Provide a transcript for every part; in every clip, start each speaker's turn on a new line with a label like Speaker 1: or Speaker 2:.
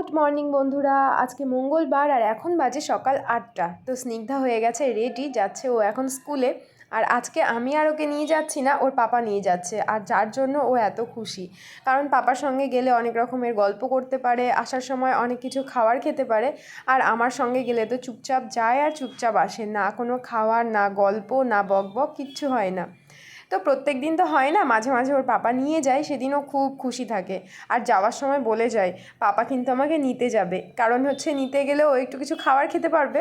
Speaker 1: Good morning বন্ধুরা। আজকে মঙ্গলবার আর এখন বাজে সকাল 8টা। তো স্নিগ্ধা হয়ে গেছে রেডি, যাচ্ছে ও এখন স্কুলে। আর আজকে আমি আর ওকে নিয়ে যাচ্ছি না, ওর পাপা নিয়ে যাচ্ছে। আর যার জন্য ও এত খুশি, কারণ পাপার সঙ্গে গেলে অনেক রকমের গল্প করতে পারে, আসার সময় অনেক কিছু খাবার খেতে পারে। আর আমার সঙ্গে গেলে তো চুপচাপ যায় আর চুপচাপ আসে, না কোনো খাওয়ার, না গল্প, না বকবক, কিচ্ছু হয় না। তো প্রত্যেক দিন তো হয় না, মাঝে মাঝে ওর পাপা নিয়ে যায়, সেদিনও খুব খুশি থাকে। আর যাওয়ার সময় বলে যায় পাপা কিন্তু আমাকে নিতে যাবে, কারণ হচ্ছে নিতে গেলে ও একটু কিছু খাবার খেতে পারবে।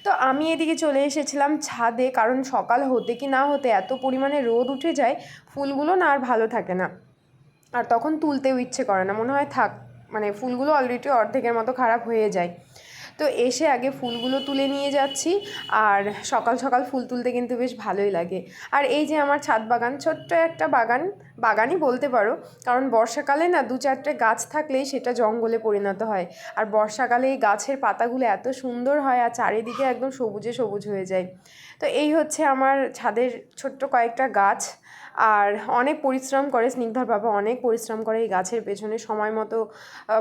Speaker 1: তো আমি এদিকে চলে এসেছিলাম ছাদে, কারণ সকাল হতে কি না হতে এত পরিমাণে রোদ উঠে যায়, ফুলগুলো না আর ভালো থাকে না। আর তখন তুলতেও ইচ্ছে করে না, মনে হয় থাক, মানে ফুলগুলো অলরেডি অর্ধেকের মতো খারাপ হয়ে যায়। তো এসে আগে ফুলগুলো তুলে নিয়ে যাচ্ছি। আর সকাল সকাল ফুল তুলতে কিন্তু বেশ ভালোই লাগে। আর এই যে আমার ছাদ বাগান, ছোট্ট একটা বাগানই বলতে পারো, কারণ বর্ষাকালে না 2-4টে গাছ থাকলেই সেটা জঙ্গলে পরিণত হয়। আর বর্ষাকালে এই গাছের পাতাগুলো এত সুন্দর হয় আর চারিদিকে একদম সবুজে সবুজ হয়ে যায়। তো এই হচ্ছে আমার ছাদের ছোট্ট কয়েকটা গাছ। আর অনেক পরিশ্রম করে স্নিগ্ধার বাবা, অনেক পরিশ্রম করে এই গাছের পেছনে, সময় মতো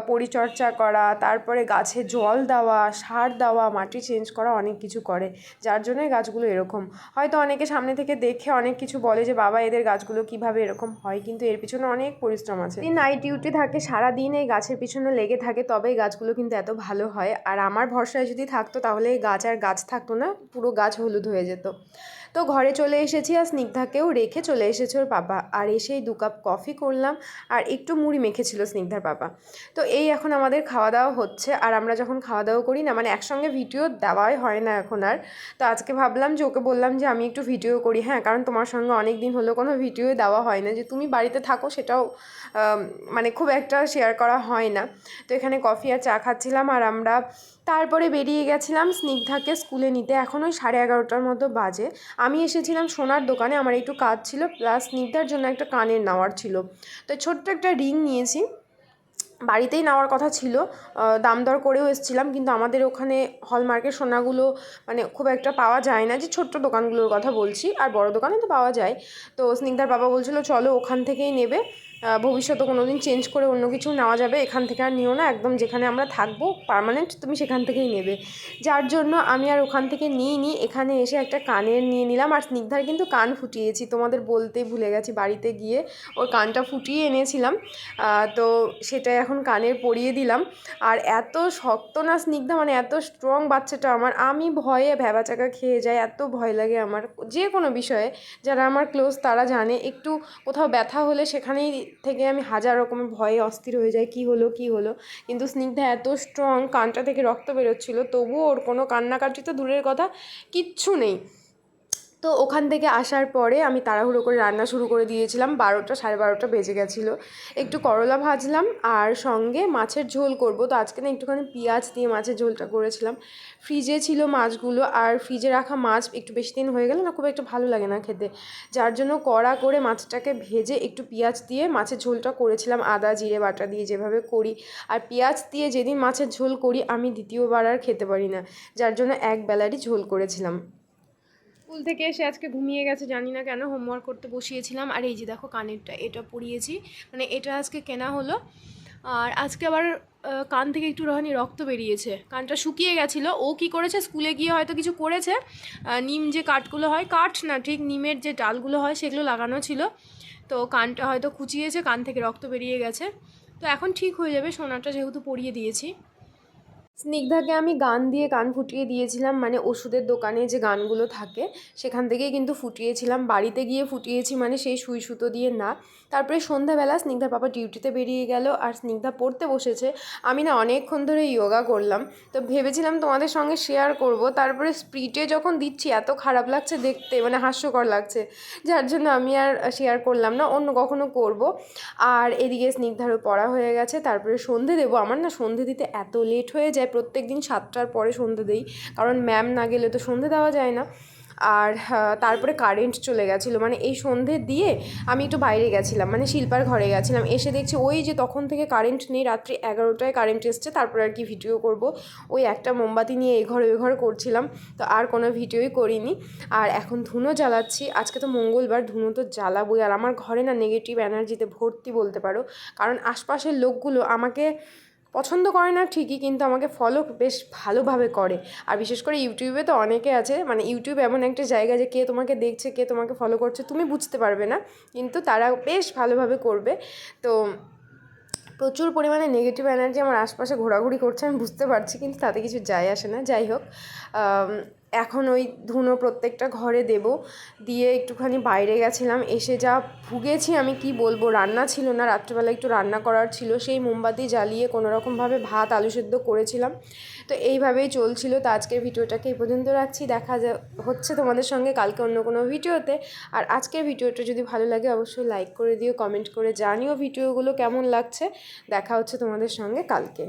Speaker 1: পরিচর্যা করা, তারপরে গাছে জল দেওয়া, সার দেওয়া, মাটি চেঞ্জ করা, অনেক কিছু করে। যার জন্যই গাছগুলো এরকম। হয়তো অনেকে সামনে থেকে দেখে অনেক কিছু বলে যে বাবা এদের গাছগুলো কিভাবে এরকম হয়, কিন্তু এর পিছনে অনেক পরিশ্রম আছে। নাইট ডিউটি থাকে, সারাদিন এই গাছের পিছনে লেগে থাকে, তবে এই গাছগুলো কিন্তু এত ভালো হয়। আর আমার ভরসায় যদি থাকতো তাহলে এই গাছ আর গাছ থাকতো না, পুরো গাছ হলুদ হয়ে যেত। তো ঘরে চলে এসেছি, আর স্নিগ্ধাকেও রেখে চলে এসেছে ওর পাপা। আর এসেই 2 কাপ কফি করলাম, আর একটু মুড়ি মেখেছিল স্নিগ্ধার পাপা। তো এই এখন আমাদের খাওয়া দাওয়া হচ্ছে। আর আমরা যখন খাওয়া দাওয়া করি না, মানে একসঙ্গে ভিডিও দেওয়াই হয় না এখন আর। তো আজকে ভাবলাম যে ওকে বললাম যে আমি একটু ভিডিও করি, হ্যাঁ, কারণ তোমার সঙ্গে অনেক দিন হলো কোনো ভিডিও দেওয়া হয় না, যে তুমি বাড়িতে থাকো সেটাও মানে খুব একটা শেয়ার করা হয় না। তো এখানে কফি আর চা খাচ্ছিলাম, আর আমরা তারপরে বেরিয়ে গেছিলাম স্নিগ্ধাকে স্কুলে নিতে। এখন ওই 11:30টার মতো বাজে। আমি এসেছিলাম সোনার দোকানে, আমার একটু কাজ ছিল, প্লাস স্নিগ্ধার জন্য একটা কানের নেওয়ার ছিল। তো ছোট্ট একটা রিং নিয়েছি, বাড়িতেই নেওয়ার কথা ছিল, দাম দর করেও এসেছিলাম, কিন্তু আমাদের ওখানে হলমার্কের সোনাগুলো মানে খুব একটা পাওয়া যায় না, যে ছোট্ট দোকানগুলোর কথা বলছি, আর বড় দোকানে তো পাওয়া যায়। তো স্নিগ্ধার বাবা বলছিল চলো ওখান থেকেই নেবে, ভবিষ্যতে কোনো দিন চেঞ্জ করে অন্য কিছু নেওয়া যাবে, এখান থেকে আর নিও না, একদম যেখানে আমরা থাকবো পার্মানেন্ট তুমি সেখান থেকেই নেবে। যার জন্য আমি আর ওখান থেকে নিইনি, এখানে এসে একটা কানের নিয়ে নিলাম। আর স্নিগ্ধার কিন্তু কান ফুটিয়েছি, তোমাদের বলতেই ভুলে গেছি, বাড়িতে গিয়ে ওর কানটা ফুটিয়ে এনেছিলাম। তো সেটা এখন কানের পরিয়ে দিলাম। আর এত শক্ত না স্নিগ্ধা, মানে এত স্ট্রং বাচ্চাটা আমার, আমি ভয়ে ভ্যাবাচাকা খেয়ে যাই, এত ভয় লাগে আমার যে কোনো বিষয়ে। যারা আমার ক্লোজ তারা জানে, একটু কোথাও ব্যথা হলে সেখানেই থেকে আমি হাজার রকমের ভয়ে অস্থির হয়ে যাই, কী হলো কী হলো। কিন্তু স্নিগ্ধা এত স্ট্রং, কানটা থেকে রক্ত বেরোচ্ছিলো, তবুও ওর কোনো কান্নাকাটি তো দূরের কথা, কিচ্ছু নেই। তো ওখান থেকে আসার পরে আমি তাড়াহুড়ো করে রান্না শুরু করে দিয়েছিলাম, 12টা 12:30 বেজে গেছিলো। একটু করলা ভাজলাম, আর সঙ্গে মাছের ঝোল করব। তো আজকে না একটুখানি পেঁয়াজ দিয়ে মাছের ঝোলটা করেছিলাম। ফ্রিজে ছিল মাছগুলো, আর ফ্রিজে রাখা মাছ একটু বেশি দিন হয়ে গেলে না খুব একটা ভালো লাগে না খেতে, যার জন্য কড়া করে মাছটাকে ভেজে একটু পেঁয়াজ দিয়ে মাছের ঝোলটা করেছিলাম, আদা জিরে বাটা দিয়ে যেভাবে করি। আর পেঁয়াজ দিয়ে যেদিন মাছের ঝোল করি আমি দ্বিতীয়বার আর খেতে পারি না, যার জন্য একবেলারই ঝোল করেছিলাম। স্কুল থেকে এসে আজকে ঘুমিয়ে গেছে, জানি না কেন, হোমওয়ার্ক করতে বসিয়েছিলাম। আর এই যে দেখো কানেরটা, এটা পরিয়েছি, মানে এটা আজকে কেনা হলো। আর আজকে আবার কান থেকে একটু রক্ত বেরিয়েছে, কানটা শুকিয়ে গেছিলো। ও কি করেছে, স্কুলে গিয়ে হয়তো কিছু করেছে, নিম যে কাঠগুলো হয়, কাঠ না ঠিক, নিমের যে ডালগুলো হয় সেগুলো লাগানো ছিল, তো কানটা হয়তো খুঁচিয়েছে, কান থেকে রক্ত বেরিয়ে গেছে। তো এখন ঠিক হয়ে যাবে, সোনাটা যেহেতু পরিয়ে দিয়েছি। স্নিগ্ধাকে আমি গান দিয়ে কান ফুটিয়ে দিয়েছিলাম, মানে ওষুধের দোকানে যে গানগুলো থাকে সেখান থেকেই কিন্তু ফুটিয়েছিলাম, বাড়িতে গিয়ে ফুটিয়েছি, মানে সেই সুই সুতো দিয়ে না। তারপরে সন্ধ্যাবেলা স্নিগ্ধার বাবা ডিউটিতে বেরিয়ে গেল, আর স্নিগ্ধা পড়তে বসেছে। আমি না অনেকক্ষণ ধরে যোগা করলাম, তো ভেবেছিলাম তোমাদের সঙ্গে শেয়ার করব, তারপরে স্পিডে যখন দিচ্ছি এত খারাপ লাগছে দেখতে, মানে হাস্যকর লাগছে, যার জন্য আমি আর শেয়ার করলাম না, অন্য কখনো করব। আর এদিকে স্নিগ্ধারও পড়া হয়ে গেছে, তারপরে সন্ধে দেবো। আমার না সন্ধে দিতে এত লেট হয়ে যায়, প্রত্যেক দিন 7টার পরে সন্ধে দিই, কারণ ম্যাম না গেলে তো সন্ধে দেওয়া যায় না। আর তারপরে কারেন্ট চলে গেছিলো, মানে এই সন্ধে দিয়ে আমি একটু বাইরে গেছিলাম, মানে শিল্পার ঘরে গেছিলাম, এসে দেখছি ওই যে তখন থেকে কারেন্ট নেই, রাত্রি 11টায় কারেন্ট এসছে, তারপরে আর কি ভিডিও করব। ওই একটা মোমবাতি নিয়ে এঘর ওই ঘর করছিলাম, তো আর কোনো ভিডিওই করিনি। আর এখন ধুনো জ্বালাচ্ছি, আজকে তো মঙ্গলবার, ধুনো তো জ্বালাবোই। আর আমার ঘরে না নেগেটিভ এনার্জিতে ভর্তি বলতে পারো, কারণ আশপাশের লোকগুলো আমাকে পছন্দ করে না ঠিকই, কিন্তু আমাকে ফলো বেশ ভালোভাবে করে। আর বিশেষ করে ইউটিউবে তো অনেকে আছে, মানে ইউটিউব এমন একটা জায়গা যে কে তোমাকে দেখছে, কে তোমাকে ফলো করছে তুমি বুঝতে পারবে না, কিন্তু তারা বেশ ভালোভাবে করবে। তো প্রচুর পরিমাণে নেগেটিভ এনার্জি আমার আশপাশে ঘোরাঘুরি করছে, আমি বুঝতে পারছি, কিন্তু তাতে কিছু যায় আসে না। যাই হোক, এখন ওই ধুনো প্রত্যেকটা ঘরে দেব। দিয়ে একটুখানি বাইরে গেছিলাম, এসে যা ভুগেছি আমি কি বলবো। রান্না ছিল না, রাত্রেবেলা একটু রান্না করার ছিল, সেই মোমবাতি জ্বালিয়ে কোনোরকমভাবে ভাত আলু সেদ্ধ করেছিলাম। তো এইভাবেই চলছিল। তো আজকের ভিডিওটাকে এই পর্যন্ত রাখছি, দেখা হচ্ছে তোমাদের সঙ্গে কালকে অন্য কোনো ভিডিওতে। আর আজকের ভিডিওটা যদি ভালো লাগে অবশ্যই লাইক করে দিও, কমেন্ট করে জানিও ভিডিওগুলো কেমন লাগছে। দেখা হচ্ছে তোমাদের সঙ্গে কালকে।